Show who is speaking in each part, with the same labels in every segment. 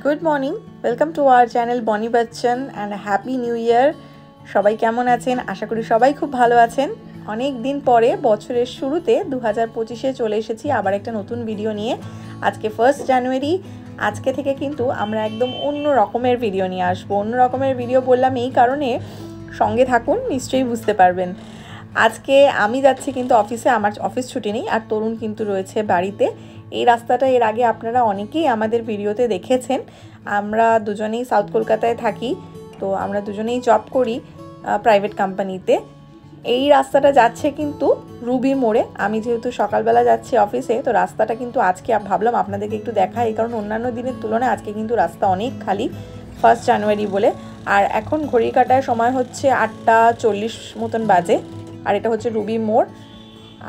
Speaker 1: Good morning, welcome to our channel Boni Bachchan and happy new year. সবাই কেমন আছেন? আশা করি সবাই খুব ভালো আছেন। অনেক দিন পরে বছরের শুরুতে 2025-এ চলে এসেছি আবার একটা নতুন ভিডিও নিয়ে। আজকে 1 জানুয়ারি। আজকে থেকে কিন্তু আমরা একদম অন্য রকমের ভিডিও নিয়ে আসবো। অন্য রকমের ভিডিও বললাম এই কারণে, সঙ্গে থাকুন, নিশ্চয়ই বুঝতে পারবেন। আজকে আমি যাচ্ছি কিন্তু অফিসে, আমার অফিস ছুটি নেই, আর তরুণ কিন্তু রয়েছে বাড়িতে। এই রাস্তাটা এর আগে আপনারা অনেকেই আমাদের ভিডিওতে দেখেছেন। আমরা দুজনেই সাউথ কলকাতায় থাকি, তো আমরা দুজনেই জব করি প্রাইভেট কোম্পানিতে। এই রাস্তাটা যাচ্ছে কিন্তু রুবি মোড়ে। আমি যেহেতু সকালবেলা যাচ্ছি অফিসে, তো রাস্তাটা কিন্তু আজকে ভাবলাম আপনাদেরকে একটু দেখাই, এই কারণ অন্যান্য দিনের তুলনায় আজকে কিন্তু রাস্তা অনেক খালি, 1 জানুয়ারি বলে। আর এখন ঘড়ির কাটায় সময় হচ্ছে 8:40 মতন বাজে, আর এটা হচ্ছে রুবি মোড়।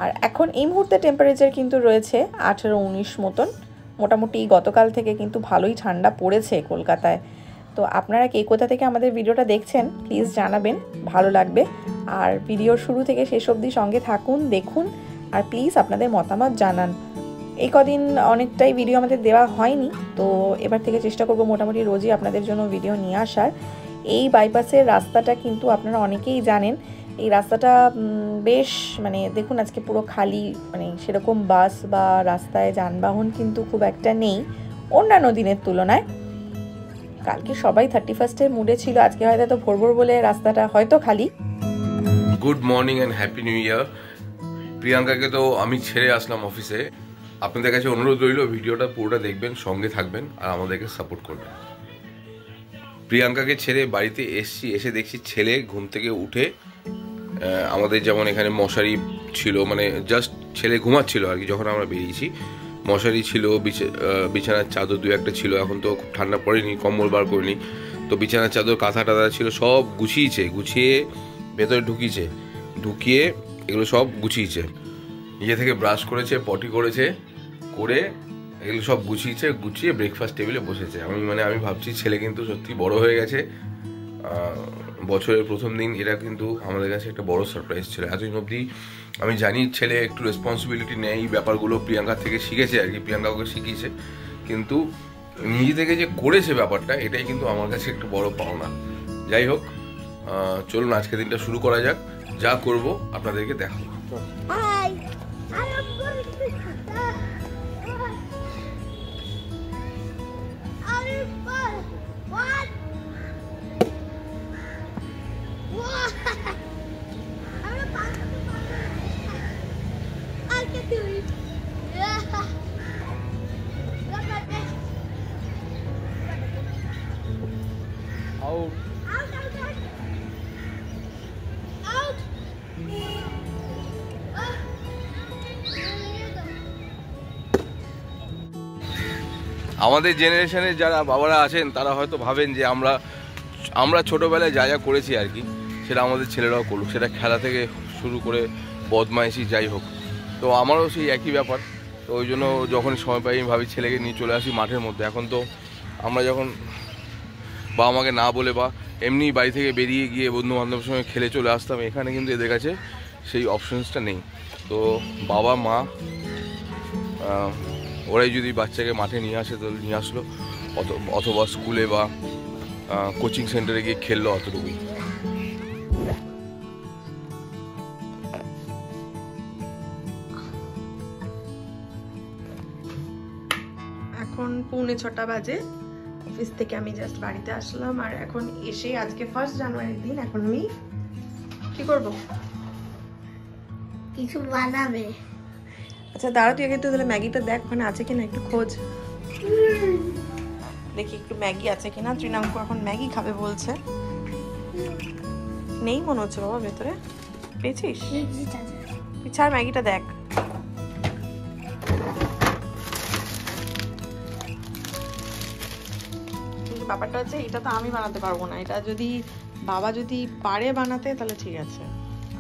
Speaker 1: আর এখন এই মুহূর্তে টেম্পারেচার কিন্তু রয়েছে 18-19 মতন। মোটামুটি গতকাল থেকে কিন্তু ভালোই ঠান্ডা পড়েছে কলকাতায়। তো আপনারা কে কোথা থেকে আমাদের ভিডিওটা দেখছেন প্লিজ জানাবেন, ভালো লাগবে। আর ভিডিওর শুরু থেকে শেষ অবধি সঙ্গে থাকুন, দেখুন, আর প্লিজ আপনাদের মতামত জানান। এই কদিন অনেকটাই ভিডিও আমাদের দেওয়া হয়নি, তো এবার থেকে চেষ্টা করব মোটামুটি রোজই আপনাদের জন্য ভিডিও নিয়ে আসার। এই বাইপাসের রাস্তাটা কিন্তু আপনারা অনেকেই জানেন। এই রাস্তাটা বেশ দেখুন আজকে পুরো খালি, সেরকম বাস বা রাস্তায় যানবাহন কিন্তু খুব একটা নেই অন্যান্য দিনের তুলনায়। কালকে সবাই 31-এর মুডে ছিল, আজকে হয়তো ভোর ভোর বলে রাস্তাটা হয়তো খালি।
Speaker 2: Good morning and happy new year. প্রিয়াঙ্কাকে তো আমি ছেড়ে আসলাম অফিসে। আপনাদের কাছে অনুরোধ রইল ভিডিওটা পুরোটা দেখবেন, সঙ্গে থাকবেন আর আমাদেরকে সাপোর্ট করবেন। প্রিয়াঙ্কাকে ছেড়ে বাড়িতে এসে দেখছি ছেলে ঘুম থেকে উঠে, আমাদের যেমন এখানে মশারি ছিল, জাস্ট ছেলে ঘুমাচ্ছিল আর কি। যখন আমরা বেরিয়েছি মশারি ছিল, বিছানার চাদর 2-1টা ছিল। এখন তো খুব ঠান্ডা পড়েনি, কম্বল বার করিনি, তো বিছানার চাদর কাঁথা টাথা ছিল সব গুছিয়ে ভেতরে ঢুকিয়ে এগুলো সব গুছিয়েছে। নিজে থেকে ব্রাশ করেছে, পটি করেছে, করে এগুলো সব গুছিয়ে ব্রেকফাস্ট টেবিলে বসেছে। আমি ভাবছি ছেলে কিন্তু সত্যি বড় হয়ে গেছে। বছরের প্রথম দিন, এটা কিন্তু আমাদের কাছে একটা বড় সারপ্রাইজ ছিল। এতদিন অবধি আমি জানি ছেলে একটু রেসপন্সিবিলিটি নেয়, এই ব্যাপারগুলো প্রিয়াঙ্কা থেকে শিখেছে আর কি, প্রিয়াঙ্কা ওকে শিখিয়েছে, কিন্তু নিজে থেকে যে করেছে ব্যাপারটা, এটাই কিন্তু আমার কাছে একটু বড় পাওনা। যাই হোক, চলুন আজকে দিনটা শুরু করা যাক। যা করব আপনাদেরকে দেখাবো। আমাদের জেনারেশনের যারা বাবারা আছেন তারা হয়তো ভাবেন যে আমরা ছোটোবেলায় যা যা করেছি আর কি, সেটা আমাদের ছেলেরাও করুক, সেটা খেলা থেকে শুরু করে বদমাইশি যাই হোক। তো আমারও সেই একই ব্যাপার। তো ওই জন্য যখন সময় পাই আমি ভাবি ছেলেকে নিয়ে চলে আসি মাঠের মধ্যে। এখন তো আমরা যখন বাবা মাকে না বলে বা এমনি বাড়ি থেকে বেরিয়ে গিয়ে বন্ধুবান্ধবের সঙ্গে খেলে চলে আসতাম, এখানে কিন্তু এদের কাছে সেই অপশনসটা নেই। তো বাবা মা ওরাই যদি বাচ্চাকে মাঠে নিয়ে আসে তাহলে নিয়ে আসলো, অথবা স্কুলে বা কোচিং সেন্টারে গিয়ে খেললো, অতটুকুই।
Speaker 1: এখন 6:45 বাজে। অফিস থেকে আমি জাস্ট বাড়িতে আসলাম, আর এখন এসে আজকে 1 জানুয়ারির দিন। এখন আমি কি করব?
Speaker 3: কিছু বানাবে।
Speaker 1: আচ্ছা দাঁড়া, তুই আগে তাহলে ম্যাগিটা দেখ ওখানে আছে কিনা, একটু খোঁজ দেখি একটু ম্যাগি আছে কিনা। ত্রিনাঙ্কু এখন ম্যাগি খাবে বলছে। নেই মনে হচ্ছে বাবা ভেতরে, পেয়েছিস? তুই ছাড়, ম্যাগিটা দেখ। ব্যাপারটা হচ্ছে এটা তো আমি বানাতে পারবো না, এটা যদি বাবা পারে বানাতে তাহলে ঠিক আছে,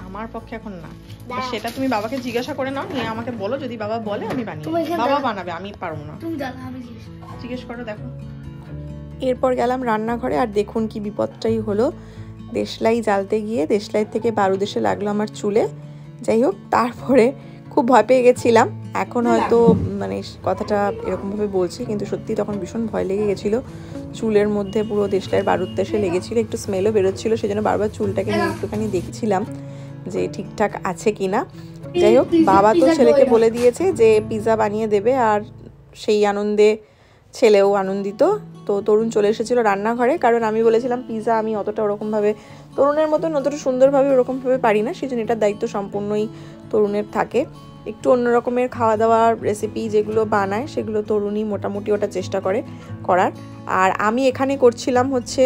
Speaker 1: আমার পক্ষে এখন না। সেটা তুমি বাবাকে জিজ্ঞাসা করে নাও, নিয়ে আমাকে বলো, যদি বাবা বলে আমি বানিয়ে, বাবা বানাবে, আমি পারবো না। জিজ্ঞেস করো, দেখো। এরপর গেলাম রান্নাঘরে, আর দেখুন কি বিপদটাই হলো। দেশলাই জ্বালতে গিয়ে দেশলাই থেকে বারুদ এসে লাগলো আমার চুলে। যাই হোক, তারপরে খুব ভয় পেয়ে গেছিলাম, এখন হয়তো মানে কথাটা এরকমভাবে বলছি, কিন্তু সত্যি তখন ভীষণ ভয় লেগে গেছিলো। চুলের মধ্যে পুরো দেশলাইয়ের বারুদ দেশে লেগেছিলো, একটু স্মেলও বেরোচ্ছিলো, সেই জন্য বারবার চুলটাকে নিয়ে একটুখানি দেখছিলাম যে ঠিকঠাক আছে কিনা। যাই হোক, বাবা তো ছেলেকে বলে দিয়েছে যে পিৎজা বানিয়ে দেবে, আর সেই আনন্দে ছেলেও আনন্দিত। তো তরুণ চলে এসেছিলো রান্নাঘরে, কারণ আমি বলেছিলাম পিৎজা আমি অতটা ওরকমভাবে তরুণের মতন অতটা সুন্দরভাবে ওরকমভাবে পারি না, সেই জন্য এটার দায়িত্ব সম্পূর্ণই তরুণের থাকে। একটু অন্য রকমের খাওয়া দাওয়ার রেসিপি যেগুলো বানায় সেগুলো তরুণই মোটামুটি ওটা চেষ্টা করে করার। আর আমি এখানে করছিলাম হচ্ছে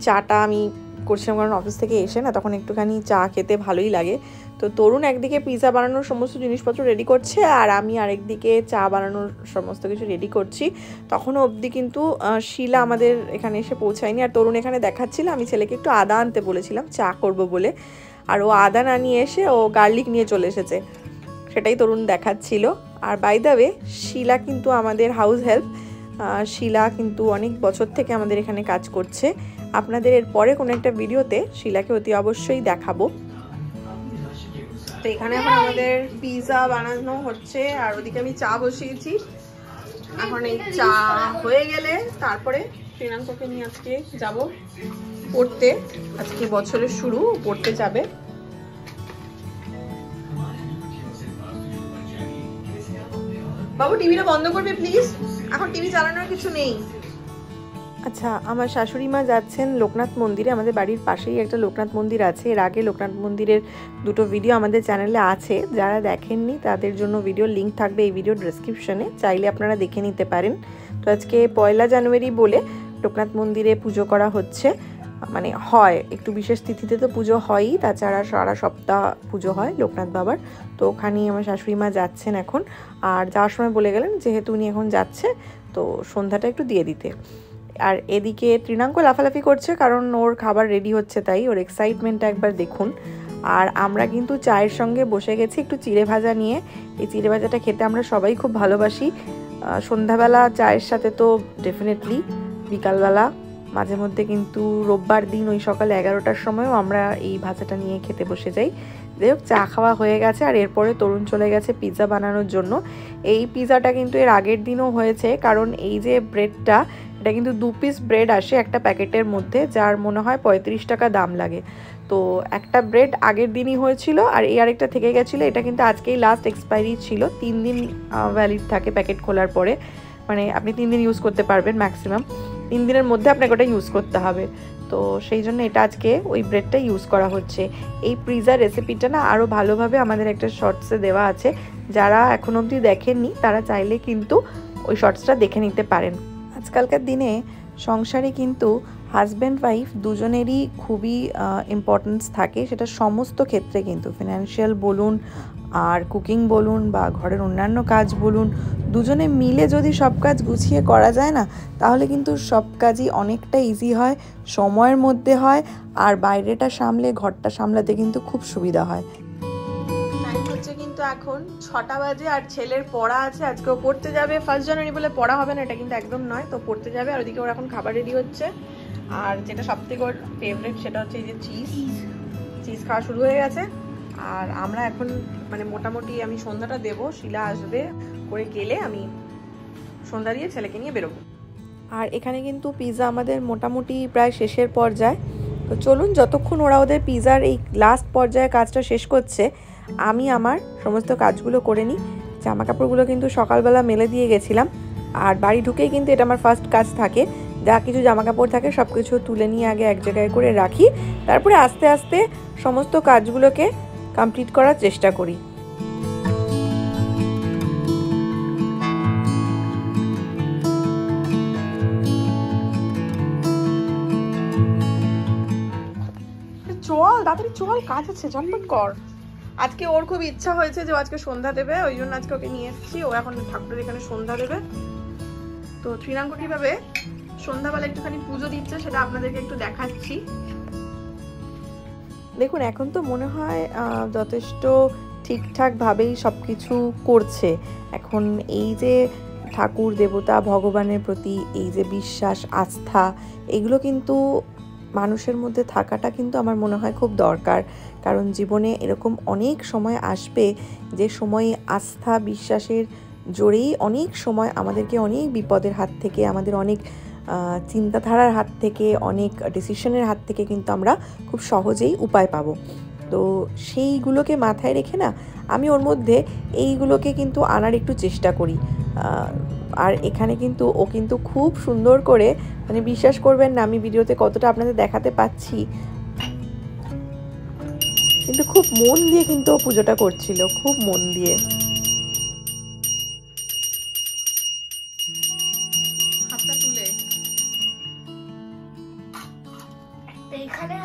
Speaker 1: চাটা আমি করছিলাম, কারণ অফিস থেকে এসে না তখন একটুখানি চা খেতে ভালোই লাগে। তো তরুণ একদিকে পিৎজা বানানোর সমস্ত জিনিসপত্র রেডি করছে, আর আমি আরেকদিকে চা বানানোর সমস্ত কিছু রেডি করছি। তখনও অবধি কিন্তু শিলা আমাদের এখানে এসে পৌঁছায়নি। আর তরুণ এখানে দেখাচ্ছিল, আমি ছেলেকে একটু আদা আনতে বলেছিলাম চা করব বলে, আর ও আদা না নিয়ে এসে ও গার্লিক নিয়ে চলে এসেছে, সেটাই তরুণ দেখাচ্ছিল। আর বাই দ্য ওয়ে, শিলা কিন্তু আমাদের হাউস হেল্প। শিলা কিন্তু অনেক বছর থেকে আমাদের এখানে কাজ করছে। আপনাদের এর পরে কোনো একটা ভিডিওতে শিলাকে অতি অবশ্যই দেখাবো। তো এখানে এখন আমাদের পিৎজা বানানো হচ্ছে, আর ওদিকে আমি চা বসিয়েছি। এখন এই চা হয়ে গেলে তারপরে শ্রীনাঙ্ককে নিয়ে আজকে যাব পড়তে। আজকে বছরের শুরু, পড়তে যাবে। বাবু টিভিটা বন্ধ করবে প্লিজ, এখন টিভি চালানোর কিছু নেই। আচ্ছা, আমার শাশুড়ি মা যাচ্ছেন লোকনাথ মন্দিরে। আমাদের বাড়ির পাশেই একটা লোকনাথ মন্দির আছে। এর আগে লোকনাথ মন্দিরের দুটো ভিডিও আমাদের চ্যানেলে আছে, যারা দেখেননি তাদের জন্য ভিডিও লিঙ্ক থাকবে এই ভিডিও ডেসক্রিপশনে, চাইলে আপনারা দেখে নিতে পারেন। তো আজকে 1 জানুয়ারি বলে লোকনাথ মন্দিরে পুজো করা হচ্ছে, মানে হয় একটু বিশেষ তিথিতে তো পুজো হয়ই, তাছাড়া সারা সপ্তাহ পুজো হয় লোকনাথ বাবার। তো ওখানেই আমার শাশুড়ি মা যাচ্ছেন এখন। আর যাওয়ার সময় বলে গেলেন যেহেতু উনি এখন যাচ্ছে তো সন্ধ্যাটা একটু দিয়ে দিতে। আর এদিকে তৃণাঙ্ক লাফালাফি করছে, কারণ ওর খাবার রেডি হচ্ছে, তাই ওর এক্সাইটমেন্টটা একবার দেখুন। আর আমরা কিন্তু চায়ের সঙ্গে বসে গেছি একটু চিড়ে ভাজা নিয়ে। এই চিড়ে ভাজাটা খেতে আমরা সবাই খুব ভালোবাসি। সন্ধ্যাবেলা চায়ের সাথে তো ডেফিনেটলি, বিকালবেলা মাঝে মধ্যে কিন্তু রোববার দিন ওই সকাল 11টার সময়ও আমরা এই ভাজাটা নিয়ে খেতে বসে যাই। যাই হোক, চা খাওয়া হয়ে গেছে, আর এরপরে তরুণ চলে গেছে পিৎজা বানানোর জন্য। এই পিৎজাটা কিন্তু এর আগের দিনও হয়েছে, কারণ এই যে ব্রেডটা, এটা কিন্তু 2 পিস ব্রেড আসে একটা প্যাকেটের মধ্যে, যার মনে হয় 35 টাকা দাম লাগে। তো একটা ব্রেড আগের দিনই হয়েছিল, আর এই আরেকটা থেকে গেছিলো। এটা কিন্তু আজকেই লাস্ট এক্সপায়ারি ছিল, 3 দিন ভ্যালিড থাকে প্যাকেট খোলার পরে, মানে আপনি 3 দিন ইউজ করতে পারবেন ম্যাক্সিমাম, 3 দিনের মধ্যে আপনাকে ওটা ইউজ করতে হবে। তো সেই জন্য এটা আজকে ওই ব্রেডটা ইউজ করা হচ্ছে। এই পিৎজা রেসিপিটা না আরও ভালোভাবে আমাদের একটা শর্টসে দেওয়া আছে, যারা এখন অবধি দেখেননি তারা চাইলে কিন্তু ওই শর্টসটা দেখে নিতে পারেন। আজকালকার দিনে সংসারে কিন্তু হাজব্যান্ড ওয়াইফ দুজনেরই খুবই ইম্পর্টেন্স থাকে, সেটা সমস্ত ক্ষেত্রে কিন্তু, ফিনান্সিয়াল বলুন আর কুকিং বলুন বা ঘরের অন্যান্য কাজ বলুন, দুজনে মিলে যদি সব কাজ গুছিয়ে করা যায় না, তাহলে কিন্তু সব কাজই অনেকটা ইজি হয়, সময়ের মধ্যে হয়, আর বাইরেটা সামলে ঘরটা সামলাতে কিন্তু খুব সুবিধা হয়। টাইম হচ্ছে কিন্তু এখন 6টা বাজে, আর ছেলের পড়া আছে, আজকেও পড়তে যাবে। 1 জানুয়ারি বলে পড়া হবে না এটা কিন্তু একদম নয়, তো পড়তে যাবে। আর ওদিকে ওর এখন খাবার রেডি হচ্ছে, আর যেটা সবথেকে ওর ফেভারিট সেটা হচ্ছে এই যে চিজ খাওয়া শুরু হয়ে গেছে। আর আমরা এখন মানে মোটামুটি আমি সন্ধ্যাটা দেবো, শিলা আসবে, করে গেলে আমি সন্ধ্যা দিয়ে ছেলেকে নিয়ে বেরোবো। আর এখানে কিন্তু পিৎজা আমাদের মোটামুটি প্রায় শেষের পর্যায়ে। তো চলুন, যতক্ষণ ওরা ওদের পিৎজার এই লাস্ট পর্যায়ে কাজটা শেষ করছে, আমি আমার সমস্ত কাজগুলো করে নিই। জামা কাপড়গুলো কিন্তু সকালবেলা মেলে দিয়ে গেছিলাম, আর বাড়ি ঢুকেই কিন্তু এটা আমার ফার্স্ট কাজ থাকে, যা কিছু জামা কাপড় থাকে সব কিছু তুলে নিয়ে আগে এক জায়গায় করে রাখি, তারপরে আস্তে আস্তে সমস্ত কাজগুলোকে কমপ্লিট করার চেষ্টা করি। চল তাড়াতাড়ি চল, কাজ আছে, ঝটপট কর। আজকে ওর খুব ইচ্ছা হয়েছে যে আজকে সন্ধ্যা দেবে, ওই জন্য আজকে ওকে নিয়ে এসেছি। ও এখন ঠাকুরের এখানে সন্ধ্যা দেবে। তো তৃণাঙ্ক কিভাবে সন্ধ্যাবেলা একটুখানি পুজো দিচ্ছে সেটা আপনাদেরকে একটু দেখাচ্ছি। দেখুন, এখন তো মনে হয় যথেষ্ট ঠিকঠাকভাবেই সব কিছু করছে। এখন এই যে ঠাকুর দেবতা ভগবানের প্রতি এই যে বিশ্বাস আস্থা, এগুলো কিন্তু মানুষের মধ্যে থাকাটা কিন্তু আমার মনে হয় খুব দরকার, কারণ জীবনে এরকম অনেক সময় আসবে যে সময়ে আস্থা বিশ্বাসের জোরেই অনেক সময় আমাদেরকে অনেক বিপদের হাত থেকে, আমাদের অনেক চিন্তাধারার হাত থেকে, অনেক ডিসিশনের হাত থেকে কিন্তু আমরা খুব সহজেই উপায় পাবো। তো সেইগুলোকে মাথায় রেখে না আমি ওর মধ্যে এইগুলোকে কিন্তু আনার একটু চেষ্টা করি। আর এখানে কিন্তু ও কিন্তু খুব সুন্দর করে, মানে বিশ্বাস করবেন না আমি ভিডিওতে কতটা আপনাদের দেখাতে পাচ্ছি, কিন্তু খুব মন দিয়ে কিন্তু ও পুজোটা করছিল, খুব মন দিয়ে। হাতটা তুলে
Speaker 3: এখানে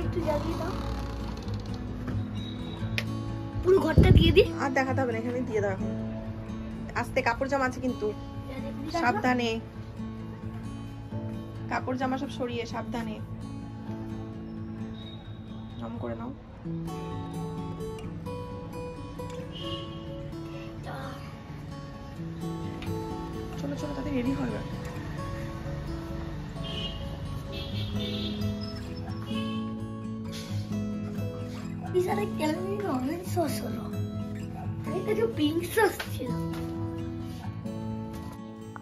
Speaker 3: একটু জ্বালিয়ে দাও, পুরো ঘরটা দিয়ে দিই।
Speaker 1: আর দেখাতে হবে না, এখানে দিয়ে দাও। এখন আস্তে, কাপড় জামা আছে কিন্তু, সাবধানে, কাপড় জামা সব সরিয়ে সাবধানে নম করে নাও। চলো চলো, তাদের রেডি হবে।
Speaker 3: পিজাটা কেমন অরেঞ্জ সস হলো, এটা যে পিঙ্ক সস ছিল।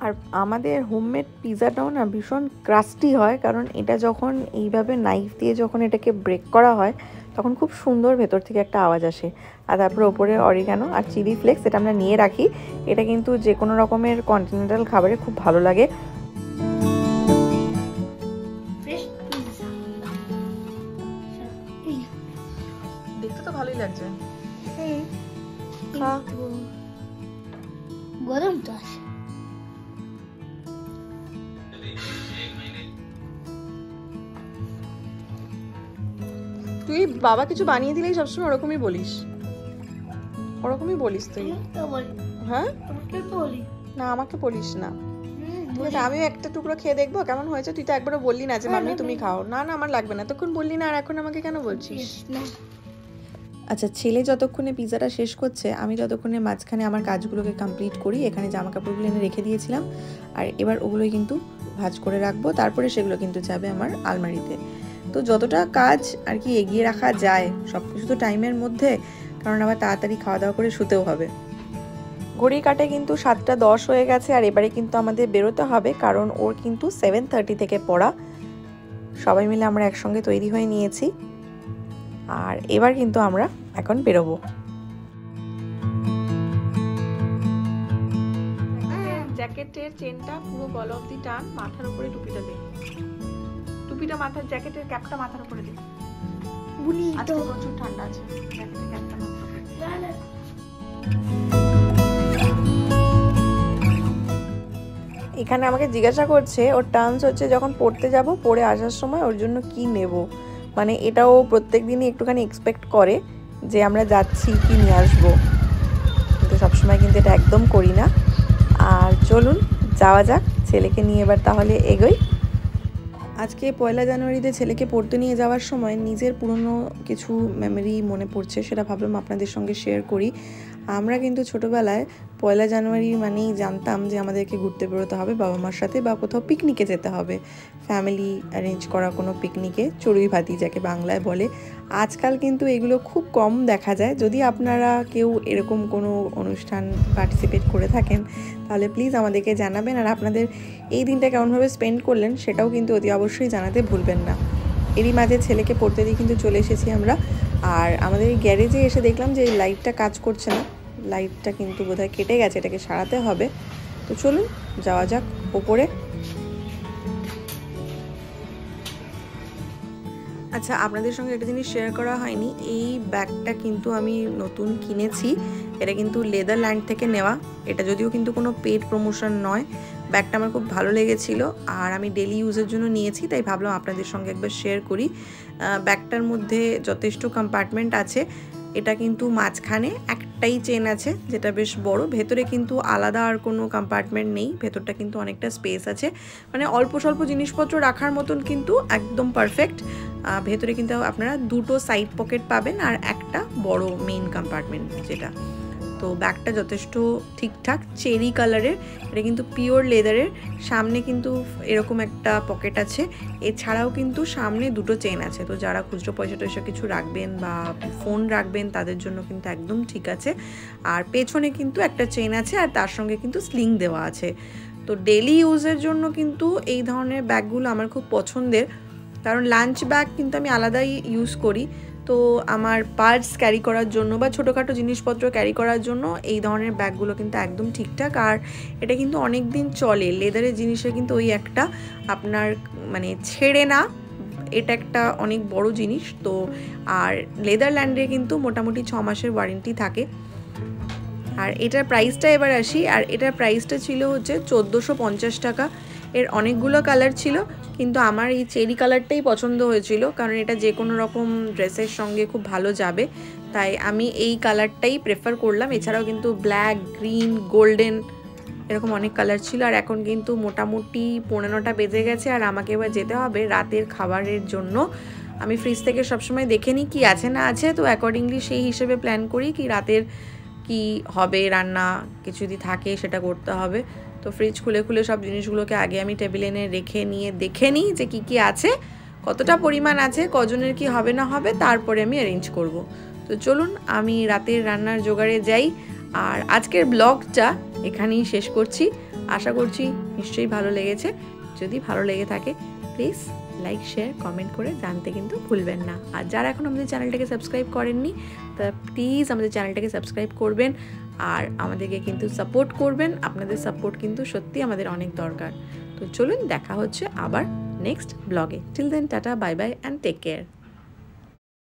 Speaker 1: আর আমাদের হোমমেড পিজাটাও না ভীষণ ক্রাস্টি হয়, কারণ এটা যখন এইভাবে নাইফ দিয়ে যখন এটাকে ব্রেক করা হয় তখন খুব সুন্দর ভেতর থেকে একটা আওয়াজ আসে। আর তারপরে ওপরে অরিগানো আর চিলি ফ্লেক্স এটা আমরা নিয়ে রাখি, এটা কিন্তু যে কোনো রকমের কন্টিনেন্টাল খাবারে খুব ভালো লাগে। দেখতে তো ভালোই লাগছে।
Speaker 3: গরম তো আছে।
Speaker 1: তুই বাবা কিছু বানিয়ে দিলেই সবসময় ওরকমই বলিস, ওরকমই বলিস তুই। হ্যাঁ না, আমাকে বলিস না। ঠিক আছে, আমিও একটা টুকরো খেয়ে দেখবো কেমন হয়েছে। তুই তো একবারও বললি না যে মাম্মি তুমি খাও। না না, আমার লাগবে না। তখন বললি না, আর এখন আমাকে কেন বলছিস? আচ্ছা, ছেলে যতক্ষণে পিজাটা শেষ করছে আমি ততক্ষণে মাঝখানে আমার কাজগুলোকে কমপ্লিট করি। এখানে জামা কাপড়গুলো এনে রেখে দিয়েছিলাম, আর এবার ওগুলোই কিন্তু ভাঁজ করে রাখবো, তারপরে সেগুলো কিন্তু যাবে আমার আলমারিতে। তো যতটা কাজ আর কি এগিয়ে রাখা যায় সব কিছু তো টাইমের মধ্যে, কারণ আবার তাড়াতাড়ি খাওয়া দাওয়া করে শুতেও হবে। ঘড়ি কাটে কিন্তু 7:10 হয়ে গেছে, আর এবারে কিন্তু আমাদের বেরোতে হবে, কারণ ওর কিন্তু 7:30 থেকে পড়া। সবাই মিলে আমরা একসঙ্গে তৈরি হয়ে নিয়েছি, আর এবার কিন্তু আমরা এখন বেরোবো। জ্যাকেটের চেনটা পুরো গলা অবধি টান, মাথার উপরে টুপিটা দে, টুপিটা মাথার, জ্যাকেটের ক্যাপটা মাথার উপরে দে। আজকে প্রচুর ঠান্ডা আছে, জ্যাকেটের ক্যাপটা মাথার উপরে। এখানে আমাকে জিজ্ঞাসা করছে ওর টার্মস হচ্ছে যখন পড়তে যাব, পড়ে আসার সময় ওর জন্য কি নেব। মানে এটাও প্রত্যেক দিনই একটুখানি এক্সপেক্ট করে যে আমরা যাচ্ছি কি নিয়ে আসবো, কিন্তু সবসময় কিন্তু এটা একদম করি না। আর চলুন যাওয়া যাক, ছেলেকে নিয়ে এবার তাহলে এগোই। আজকে 1 জানুয়ারিতে ছেলেকে পড়তে নিয়ে যাওয়ার সময় নিজের পুরনো কিছু মেমোরি মনে পড়ছে, সেটা ভাবলাম আপনাদের সঙ্গে শেয়ার করি। আমরা কিন্তু ছোটোবেলায় 1 জানুয়ারি মানেই জানতাম যে আমাদেরকে ঘুরতে বেরোতে হবে বাবা মার সাথে, বা কোথাও পিকনিকে যেতে হবে, ফ্যামিলি অ্যারেঞ্জ করা কোনো পিকনিকে, চড়ুই ভাতি যাকে বাংলায় বলে। আজকাল কিন্তু এগুলো খুব কম দেখা যায়। যদি আপনারা কেউ এরকম কোনো অনুষ্ঠান পার্টিসিপেট করে থাকেন তাহলে প্লিজ আমাদেরকে জানাবেন, আর আপনাদের এই দিনটা কেমনভাবে স্পেন্ড করলেন সেটাও কিন্তু অতি অবশ্যই জানাতে ভুলবেন না। এরই মাঝে ছেলেকে পড়তে দিয়ে কিন্তু চলে এসেছি আমরা, আর আমাদের এই গ্যারেজে এসে দেখলাম যে এই লাইটটা কাজ করছে না, লাইটটা কিন্তু বোধহয় কেটে গেছে, এটাকে সারাতে হবে। তো চলুন যাওয়া যাক ওপরে। আচ্ছা, আপনাদের সঙ্গে একটা জিনিস শেয়ার করা হয়নি, এই ব্যাগটা কিন্তু আমি নতুন কিনেছি, এটা কিন্তু লেদারল্যান্ড থেকে নেওয়া। এটা যদিও কিন্তু কোনো পেড প্রমোশন নয়, ব্যাগটা আমার খুব ভালো লেগেছিল আর আমি ডেলি ইউজের জন্য নিয়েছি, তাই ভাবলাম আপনাদের সঙ্গে একবার শেয়ার করি। ব্যাগটার মধ্যে যথেষ্ট কম্পার্টমেন্ট আছে, এটা কিন্তু মাঝখানে একটাই চেন আছে যেটা বেশ বড়, ভেতরে কিন্তু আলাদা আর কোনো কম্পার্টমেন্ট নেই, ভেতরটা কিন্তু অনেকটা স্পেস আছে, মানে অল্প স্বল্প জিনিসপত্র রাখার মতন কিন্তু একদম পারফেক্ট। ভেতরে কিন্তু আপনারা দুটো সাইড পকেট পাবেন আর একটা বড় মেইন কম্পার্টমেন্ট যেটা। তো ব্যাগটা যথেষ্ট ঠিকঠাক, চেরি কালারের, এটা কিন্তু পিওর লেদারের। সামনে কিন্তু এরকম একটা পকেট আছে, এছাড়াও কিন্তু সামনে দুটো চেন আছে। তো যারা খুচরো পয়সা টয়সা কিছু রাখবেন বা ফোন রাখবেন তাদের জন্য কিন্তু একদম ঠিক আছে। আর পেছনে কিন্তু একটা চেন আছে, আর তার সঙ্গে কিন্তু স্লিং দেওয়া আছে। তো ডেলি ইউজের জন্য কিন্তু এই ধরনের ব্যাগগুলো আমার খুব পছন্দের, কারণ লাঞ্চ ব্যাগ কিন্তু আমি আলাদাই ইউজ করি। তো আমার পার্স ক্যারি করার জন্য বা ছোটোখাটো জিনিসপত্র ক্যারি করার জন্য এই ধরনের ব্যাগগুলো কিন্তু একদম ঠিকঠাক। আর এটা কিন্তু অনেক দিন চলে, লেদারের জিনিসের কিন্তু ওই একটা আপনার মানে ছেড়ে না, এটা একটা অনেক বড় জিনিস। তো আর লেদারল্যান্ডে কিন্তু মোটামুটি 6 মাসের ওয়ারেন্টি থাকে। আর এটার প্রাইসটা এবার আসি, আর এটার প্রাইসটা ছিল হচ্ছে 1450 টাকা। এর অনেকগুলো কালার ছিল, কিন্তু আমার এই চেরি কালারটাই পছন্দ হয়েছিল, কারণ এটা যে কোনো রকম ড্রেসের সঙ্গে খুব ভালো যাবে, তাই আমি এই কালারটাই প্রেফার করলাম। এছাড়াও কিন্তু ব্ল্যাক, গ্রিন, গোল্ডেন এরকম অনেক কালার ছিল। আর এখন কিন্তু মোটামুটি 15টা বেজে গেছে, আর আমাকে এবার যেতে হবে রাতের খাবারের জন্য। আমি ফ্রিজ থেকে সবসময় দেখে নিই কী আছে না আছে, তো অ্যাকর্ডিংলি সেই হিসেবে প্ল্যান করি কি রাতের কি হবে রান্না, কিছু যদি থাকে সেটা করতে হবে। তো ফ্রিজ খুলে খুলে সব জিনিসগুলোকে আগে আমি টেবিলে এনে রেখে নিয়ে দেখে নিই যে কী কী আছে, কতটা পরিমাণ আছে, কজনের কি হবে না হবে, তারপরে আমি অ্যারেঞ্জ করব। তো চলুন আমি রাতের রান্নার জোগাড়ে যাই। আর আজকের ব্লগটা এখানেই শেষ করছি। আশা করছি নিশ্চয়ই ভালো লেগেছে। যদি ভালো লেগে থাকে প্লিজ লাইক, শেয়ার, কমেন্ট করে জানতে কিন্তু ভুলবেন না। আর যারা এখন আমাদের চ্যানেলটাকে সাবস্ক্রাইব করেননি তারা প্লিজ আমাদের চ্যানেলটাকে সাবস্ক্রাইব করবেন, আর আমাদেরকে কিন্তু সাপোর্ট করবেন। আপনাদের সাপোর্ট কিন্তু সত্যি আমাদের অনেক দরকার। তো চলুন দেখা হচ্ছে আবার নেক্সট ব্লগে। Till then tata, bye bye and take care.